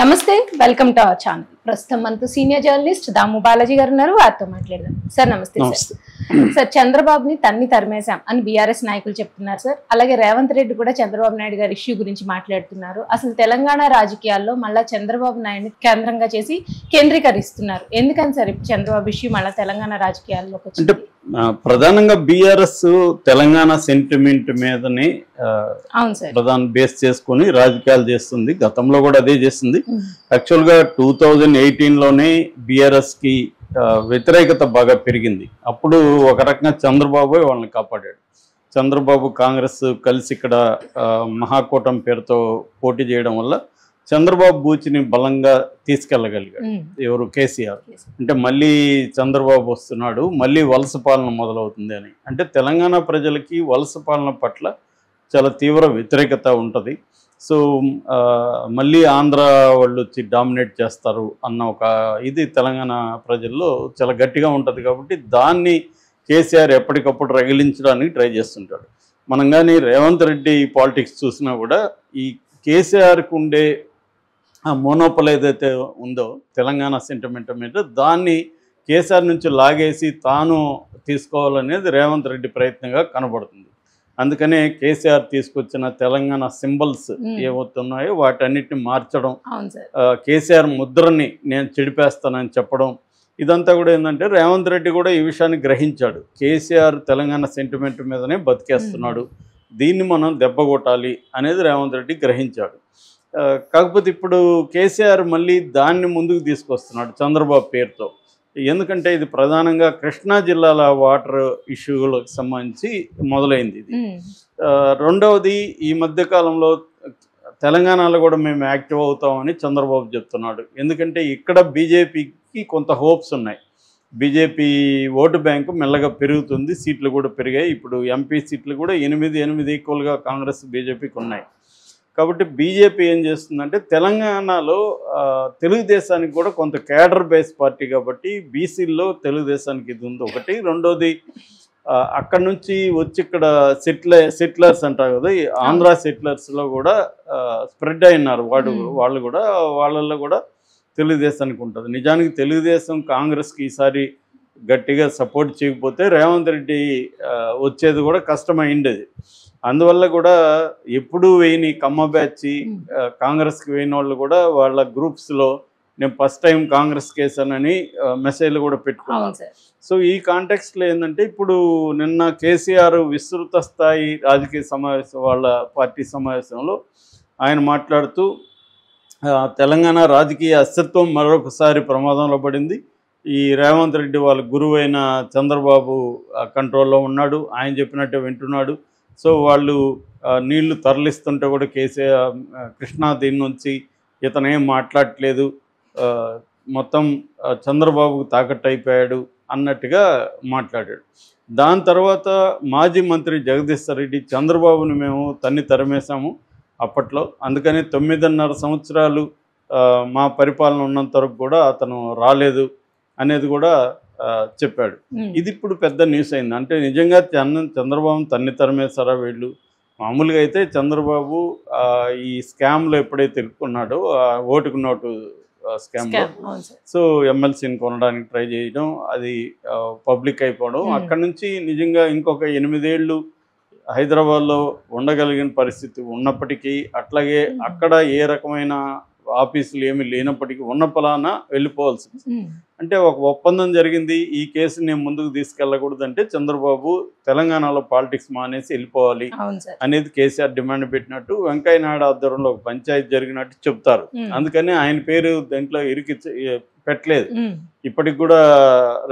నమస్తే, welcome to our channel. ప్రస్తుతం మనతో సీనియర్ జర్నలిస్ట్ దాము బాలాజీ గారు ఉన్నారు. వారితో మాట్లాడదాం. సార్ నమస్తే. సార్, చంద్రబాబుని తరిమేశాం అని బీఆర్ఎస్ నాయకులు చెప్తున్నారు సార్. అలాగే రేవంత్ రెడ్డి కూడా చంద్రబాబు నాయుడు గారి ఇష్యూ గురించి మాట్లాడుతున్నారు. అసలు తెలంగాణ రాజకీయాల్లో మళ్ళా చంద్రబాబు నాయుడిని కేంద్రంగా చేసి కేంద్రీకరిస్తున్నారు. ఎందుకని సార్ ఇప్పుడు చంద్రబాబు ఇష్యూ మళ్ళీ తెలంగాణ రాజకీయాల్లోకి వచ్చింది? ప్రధానంగా బీఆర్ఎస్ తెలంగాణ సెంటిమెంట్ మీదనే ప్రధాన బేస్ చేసుకుని రాజకీయాలు చేస్తుంది. గతంలో కూడా అదే చేస్తుంది. యాక్చువల్ గా 2018లోనే బీఆర్ఎస్ కి వ్యతిరేకత బాగా పెరిగింది. అప్పుడు ఒక రకంగా చంద్రబాబు వాళ్ళని కాపాడాడు. చంద్రబాబు కాంగ్రెస్ కలిసి ఇక్కడ మహాకూటమి పేరుతో పోటీ చేయడం వల్ల చంద్రబాబు బూచిని బలంగా తీసుకెళ్ళగలిగాడు. ఎవరు? కేసీఆర్. అంటే మళ్ళీ చంద్రబాబు వస్తున్నాడు, మళ్ళీ వలస పాలన మొదలవుతుంది అని. అంటే తెలంగాణ ప్రజలకి వలస పాలన పట్ల చాలా తీవ్ర వ్యతిరేకత ఉంటుంది. సో మళ్ళీ ఆంధ్ర వాళ్ళు వచ్చి డామినేట్ చేస్తారు అన్న ఒక ఇది తెలంగాణ ప్రజల్లో చాలా గట్టిగా ఉంటుంది. కాబట్టి దాన్ని కేసీఆర్ ఎప్పటికప్పుడు రగిలించడానికి ట్రై చేస్తుంటాడు. మనం కానీ రేవంత్ రెడ్డి పాలిటిక్స్ చూసినా కూడా ఈ కేసీఆర్కి ఉండే ఆ మోనోపల్ ఏదైతే ఉందో తెలంగాణ సెంటిమెంట్ మీద, దాన్ని కేసీఆర్ నుంచి లాగేసి తాను తీసుకోవాలనేది రేవంత్ రెడ్డి ప్రయత్నంగా కనబడుతుంది. అందుకనే కేసీఆర్ తీసుకొచ్చిన తెలంగాణ సింబల్స్ ఏమవుతున్నాయో వాటన్నిటిని మార్చడం, కేసీఆర్ ముద్రని నేను చెడిపేస్తానని చెప్పడం, ఇదంతా కూడా ఏంటంటే రేవంత్ రెడ్డి కూడా ఈ విషయాన్ని గ్రహించాడు. కేసీఆర్ తెలంగాణ సెంటిమెంట్ మీదనే బతికేస్తున్నాడు, దీన్ని మనం దెబ్బ కొట్టాలి అనేది రేవంత్ రెడ్డి గ్రహించాడు. కాకపోతే ఇప్పుడు కేసీఆర్ మళ్ళీ దాన్ని ముందుకు తీసుకొస్తున్నాడు చంద్రబాబు పేరుతో. ఎందుకంటే ఇది ప్రధానంగా కృష్ణా జిల్లాల వాటర్ ఇష్యూలకు సంబంధించి మొదలైంది ఇది. రెండవది, ఈ మధ్యకాలంలో తెలంగాణలో కూడా మేము యాక్టివ్ అవుతామని చంద్రబాబు చెప్తున్నాడు. ఎందుకంటే ఇక్కడ బీజేపీకి కొంత హోప్స్ ఉన్నాయి. బీజేపీ ఓటు బ్యాంకు మెల్లగా పెరుగుతుంది, సీట్లు కూడా పెరిగాయి. ఇప్పుడు ఎంపీ సీట్లు కూడా 8 ఈక్వల్గా కాంగ్రెస్ బీజేపీకి ఉన్నాయి. కాబట్టి బీజేపీ ఏం చేస్తుందంటే తెలంగాణలో తెలుగుదేశానికి కూడా కొంత కేడర్ బేస్ పార్టీ కాబట్టి బీసీల్లో తెలుగుదేశానికి ఇది ఉంది ఒకటి. రెండోది, అక్కడ నుంచి వచ్చి ఇక్కడ సెటిలర్స్ అంటారు కదా, ఈ ఆంధ్ర సెటిలర్స్లో కూడా స్ప్రెడ్ అయినారు. వాళ్ళు కూడా వాళ్ళల్లో కూడా తెలుగుదేశానికి ఉంటుంది. నిజానికి తెలుగుదేశం కాంగ్రెస్కి ఈసారి గట్టిగా సపోర్ట్ చేయకపోతే రేవంత్ రెడ్డి వచ్చేది కూడా కష్టమైండేది. అందువల్ల కూడా ఎప్పుడు వేయని కమ్మ బ్యాచ్ కాంగ్రెస్కి వేయని వాళ్ళు కూడా వాళ్ళ గ్రూప్స్లో నేను ఫస్ట్ టైం కాంగ్రెస్ కేసానని మెసేజ్లు కూడా పెట్టుకున్నాను. సో ఈ కాంటెక్స్ట్లో ఏంటంటే ఇప్పుడు నిన్న కేసీఆర్ విస్తృత స్థాయి రాజకీయ సమావేశం, వాళ్ళ పార్టీ సమావేశంలో ఆయన మాట్లాడుతూ తెలంగాణ రాజకీయ అస్తిత్వం మరొకసారి ప్రమాదంలో పడింది. ఈ రేవంత్ రెడ్డి వాళ్ళ గురువైన చంద్రబాబు కంట్రోల్లో ఉన్నాడు, ఆయన చెప్పినట్టే వింటున్నాడు. సో వాళ్ళు నీళ్లు తరలిస్తుంటే కూడా కేసీఆర్ కృష్ణా దీని నుంచి ఇతను ఏం మాట్లాడట్లేదు, మొత్తం చంద్రబాబుకు తాకట్టు అయిపోయాడు అన్నట్టుగా మాట్లాడాడు. దాని తర్వాత మాజీ మంత్రి జగదీష్ రెడ్డి చంద్రబాబుని మేము తరిమేశాము అప్పట్లో, అందుకని 9.5 సంవత్సరాలు మా పరిపాలన ఉన్నంత వరకు కూడా అతను రాలేదు అనేది కూడా చెప్పాడు. ఇది ఇప్పుడు పెద్ద న్యూస్ అయింది. అంటే నిజంగా చంద్రబాబుని తరిమేశారా వీళ్ళు? మామూలుగా అయితే చంద్రబాబు ఈ స్కామ్లో ఎప్పుడైతే ఇరుక్కున్నాడో, ఓటుకు నోటు స్కామ్లో, సో ఎమ్మెల్సీని కొనడానికి ట్రై చేయడం, అది పబ్లిక్ అయిపోవడం, అక్కడ నుంచి నిజంగా ఇంకొక 8 ఏళ్ళు హైదరాబాద్లో ఉండగలిగిన పరిస్థితి ఉన్నప్పటికీ, అట్లాగే అక్కడ ఏ రకమైన ఆఫీసులు ఏమీ లేనప్పటికీ ఉన్న పలానా వెళ్ళిపోవాల్సి. అంటే ఒక ఒప్పందం జరిగింది, ఈ కేసుని నేను ముందుకు తీసుకెళ్ళకూడదంటే చంద్రబాబు తెలంగాణలో పాలిటిక్స్ మానేసి వెళ్ళిపోవాలి అనేది కేసీఆర్ డిమాండ్ పెట్టినట్టు, వెంకయ్య నాయుడు ఆధ్వర్యంలో ఒక పంచాయతీ జరిగినట్టు చెప్తారు. అందుకని ఆయన పేరు దాంట్లో పెట్టలేదు. ఇప్పటికి కూడా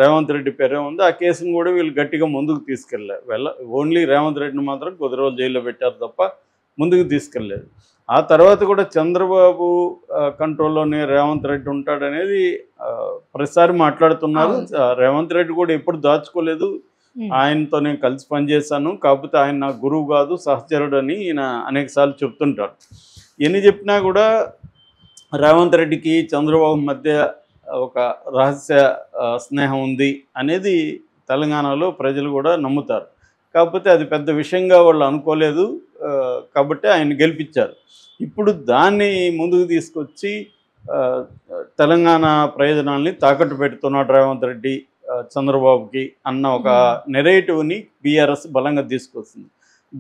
రేవంత్ రెడ్డి పేరే ఉంది. ఆ కేసును కూడా వీళ్ళు గట్టిగా ముందుకు ఓన్లీ రేవంత్ రెడ్డిని మాత్రం కొద్ది రోజులు జైల్లో పెట్టారు తప్ప ముందుకు తీసుకెళ్ళలేదు. ఆ తర్వాత కూడా చంద్రబాబు కంట్రోల్లోనే రేవంత్ రెడ్డి ఉంటాడనేది ప్రతిసారి మాట్లాడుతున్నారు. రేవంత్ రెడ్డి కూడా ఎప్పుడు దాచుకోలేదు, ఆయనతో నేను కలిసి పనిచేశాను, కాకపోతే ఆయన నా గురువు కాదు సహచరుడు అని ఈయన అనేకసార్లు చెప్తుంటాడు. ఎన్ని చెప్పినా కూడా రేవంత్ రెడ్డికి చంద్రబాబు మధ్య ఒక రహస్య స్నేహం ఉంది అనేది తెలంగాణలో ప్రజలు కూడా నమ్ముతారు. కాకపోతే అది పెద్ద విషయంగా వాళ్ళు అనుకోలేదు కాబట్టి ఆయన గెలిపించారు. ఇప్పుడు దాన్ని ముందుకు తీసుకొచ్చి తెలంగాణ ప్రయోజనాల్ని తాకట్టు పెడుతున్నాడు రేవంత్ రెడ్డి చంద్రబాబుకి అన్న ఒక నెరేటివ్ని బీఆర్ఎస్ బలంగా తీసుకొస్తుంది.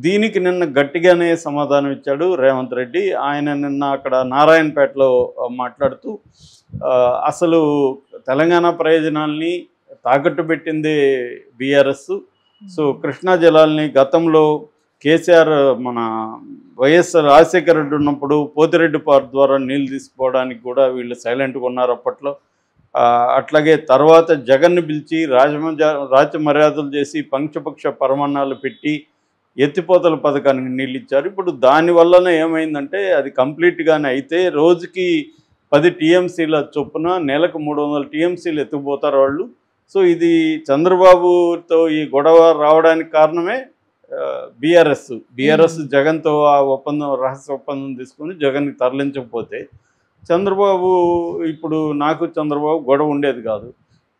దీనికి నిన్న గట్టిగానే సమాధానం ఇచ్చాడు రేవంత్ రెడ్డి. ఆయన నిన్న అక్కడ నారాయణపేటలో మాట్లాడుతూ అసలు తెలంగాణ ప్రయోజనాల్ని తాకట్టు పెట్టింది బీఆర్ఎస్. సో కృష్ణా జలాల్ని గతంలో కేసీఆర్ మన వైఎస్ఆర్ రాజశేఖర రెడ్డి ఉన్నప్పుడు పోతిరెడ్డి పార్క్ ద్వారా నీళ్ళు తీసుకోవడానికి కూడా వీళ్ళు సైలెంట్గా ఉన్నారు అప్పట్లో. అట్లాగే తర్వాత జగన్ను పిలిచి రాజ్య మర్యాదలు చేసి పంచపక్ష పరమాన్నాలు పెట్టి ఎత్తిపోతల పథకానికి నీళ్ళు ఇచ్చారు. ఇప్పుడు దానివల్లనే ఏమైందంటే అది కంప్లీట్గానే అయితే రోజుకి 10 టీఎంసీల చొప్పున నెలకు 300 టీఎంసీలు ఎత్తుకుపోతారు వాళ్ళు. సో ఇది చంద్రబాబుతో ఈ గొడవ రావడానికి కారణమే బీఆర్ఎస్ జగన్తో ఆ ఒప్పందం రహస్య ఒప్పందం తీసుకొని జగన్కి తరలించకపోతే చంద్రబాబు ఇప్పుడు నాకు చంద్రబాబు గొడవ ఉండేది కాదు.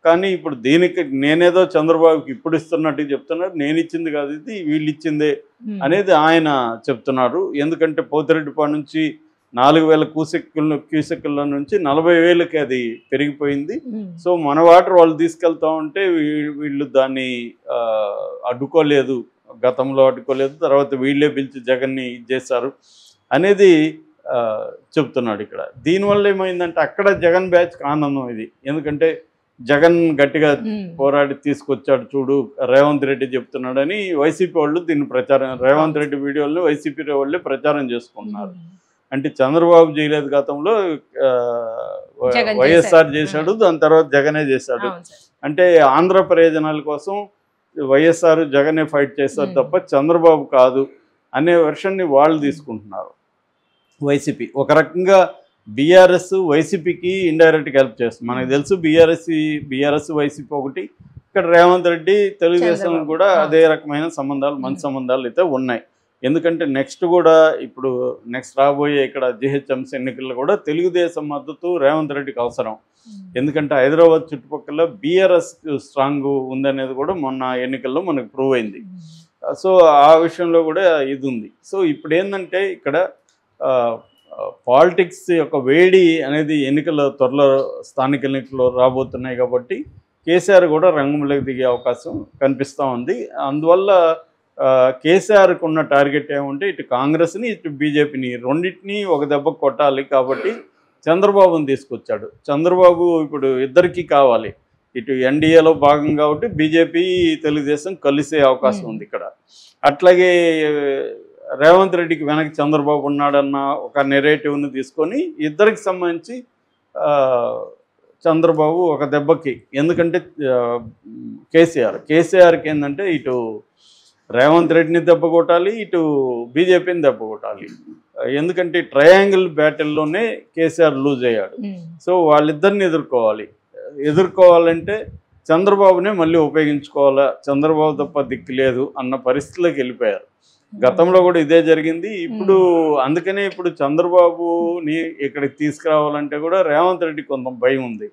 కానీ ఇప్పుడు దీనికి నేనేదో చంద్రబాబుకి ఇప్పుడు ఇస్తున్నట్టు చెప్తున్నారు. నేను ఇచ్చింది కాదు, ఇది వీళ్ళు ఇచ్చిందే అనేది ఆయన చెప్తున్నారు. ఎందుకంటే పోతిరెడ్డిపాడు నుంచి 4000 క్యూసెక్కుల నుంచి 40,000కి అది పెరిగిపోయింది. సో మన వాటర్ వాళ్ళు తీసుకెళ్తా ఉంటే వీళ్ళు దాన్ని అడ్డుకోలేదు, గతంలో అడ్డుకోలేదు, తర్వాత వీళ్ళే పిలిచి జగన్ని ఇచ్చేశారు అనేది చెప్తున్నాడు ఇక్కడ. దీనివల్ల ఏమైందంటే అక్కడ జగన్ బ్యాచ్కి ఆనందం ఇది. ఎందుకంటే జగన్ గట్టిగా పోరాడి తీసుకొచ్చాడు చూడు రేవంత్ రెడ్డి చెప్తున్నాడని వైసీపీ వాళ్ళు దీన్ని ప్రచారం, రేవంత్ రెడ్డి వీడియోలను వైసీపీ వాళ్ళే ప్రచారం చేసుకుంటున్నారు. అంటే చంద్రబాబు చేయలేదు గతంలో, వైఎస్ఆర్ చేశాడు, దాని తర్వాత జగనే చేశాడు. అంటే ఆంధ్ర ప్రయోజనాల కోసం వైఎస్ఆర్ జగనే ఫైట్ చేస్తారు తప్ప చంద్రబాబు కాదు అనే వెర్షన్ని వాళ్ళు తీసుకుంటున్నారు వైసీపీ. ఒక రకంగా బీఆర్ఎస్ వైసీపీకి ఇండైరెక్ట్గా హెల్ప్ చేస్తుంది. మనకు తెలుసు బీఆర్ఎస్ వైసీపీ ఒకటి, ఇక్కడ రేవంత్ రెడ్డి తెలుగుదేశం కూడా అదే రకమైన సంబంధాలు, మంచి సంబంధాలు అయితే ఉన్నాయి. ఎందుకంటే నెక్స్ట్ రాబోయే ఇక్కడ జిహెచ్ఎంసీ ఎన్నికల్లో కూడా తెలుగుదేశం మద్దతు రేవంత్ రెడ్డికి అవసరం. ఎందుకంటే హైదరాబాద్ చుట్టుపక్కల బీఆర్ఎస్ స్ట్రాంగ్ ఉందనేది కూడా మొన్న ఎన్నికల్లో మనకు ప్రూవ్ అయింది. సో ఆ విషయంలో కూడా ఇది ఉంది. సో ఇప్పుడు ఏంటంటే ఇక్కడ పాలిటిక్స్ యొక్క వేడి అనేది త్వరలో స్థానిక ఎన్నికల్లో రాబోతున్నాయి కాబట్టి కేసీఆర్ కూడా రంగంలోకి దిగే అవకాశం కనిపిస్తూ ఉంది. అందువల్ల కేసీఆర్కు ఉన్న టార్గెట్ ఏమంటే ఇటు కాంగ్రెస్ని ఇటు బీజేపీని రెండింటినీ ఒక దెబ్బ కొట్టాలి కాబట్టి చంద్రబాబుని తీసుకొచ్చాడు. చంద్రబాబు ఇప్పుడు ఇద్దరికీ కావాలి, ఇటు ఎన్డీఏలో భాగం కాబట్టి బీజేపీ తెలుగుదేశం కలిసే అవకాశం ఉంది ఇక్కడ. అట్లాగే రేవంత్ రెడ్డికి వెనక్కి చంద్రబాబు ఉన్నాడన్న ఒక నెరేటివ్ని తీసుకొని ఇద్దరికి సంబంధించి చంద్రబాబు ఒక దెబ్బకి, ఎందుకంటే కేసీఆర్కి ఏంటంటే ఇటు రేవంత్ రెడ్డిని దెబ్బ కొట్టాలి, ఇటు బీజేపీని దెబ్బ కొట్టాలి. ఎందుకంటే ట్రయాంగిల్ బ్యాటిల్లోనే కేసీఆర్ లూజ్ అయ్యాడు. సో వాళ్ళిద్దరిని ఎదుర్కోవాలంటే చంద్రబాబునే మళ్ళీ ఉపయోగించుకోవాలా, చంద్రబాబు తప్ప దిక్కు లేదు అన్న పరిస్థితిలోకి వెళ్ళిపోయారు. గతంలో కూడా ఇదే జరిగింది. అందుకనే ఇప్పుడు చంద్రబాబుని ఇక్కడికి తీసుకురావాలంటే కూడా రేవంత్ రెడ్డి కొంత భయం ఉంది.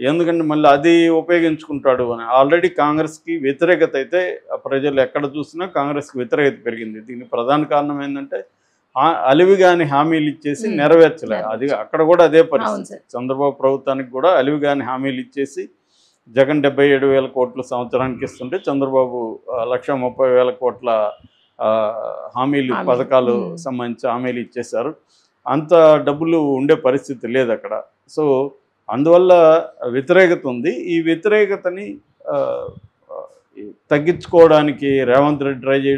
ఎందుకంటే మళ్ళీ అది ఉపయోగించుకుంటాడు అని. ఆల్రెడీ కాంగ్రెస్కి వ్యతిరేకత అయితే ప్రజలు ఎక్కడ చూసినా కాంగ్రెస్కి వ్యతిరేకత పెరిగింది. దీనికి ప్రధాన కారణం ఏంటంటే అలివిగాని హామీలు ఇచ్చేసి నెరవేర్చలే. అది అక్కడ కూడా అదే పరిస్థితి. చంద్రబాబు ప్రభుత్వానికి కూడా అలివిగాని హామీలు ఇచ్చేసి జగన్ 77,000 కోట్లు సంవత్సరానికి ఇస్తుంటే చంద్రబాబు 1,30,000 కోట్ల హామీలు, పథకాలు సంబంధించి హామీలు ఇచ్చేశారు. అంత డబ్బులు ఉండే పరిస్థితి లేదు అక్కడ. సో అందువల్ల వ్యతిరేకత ఉంది. ఈ వ్యతిరేకతని తగ్గించుకోవడానికి రేవంత్ రెడ్డి ట్రై చేయడం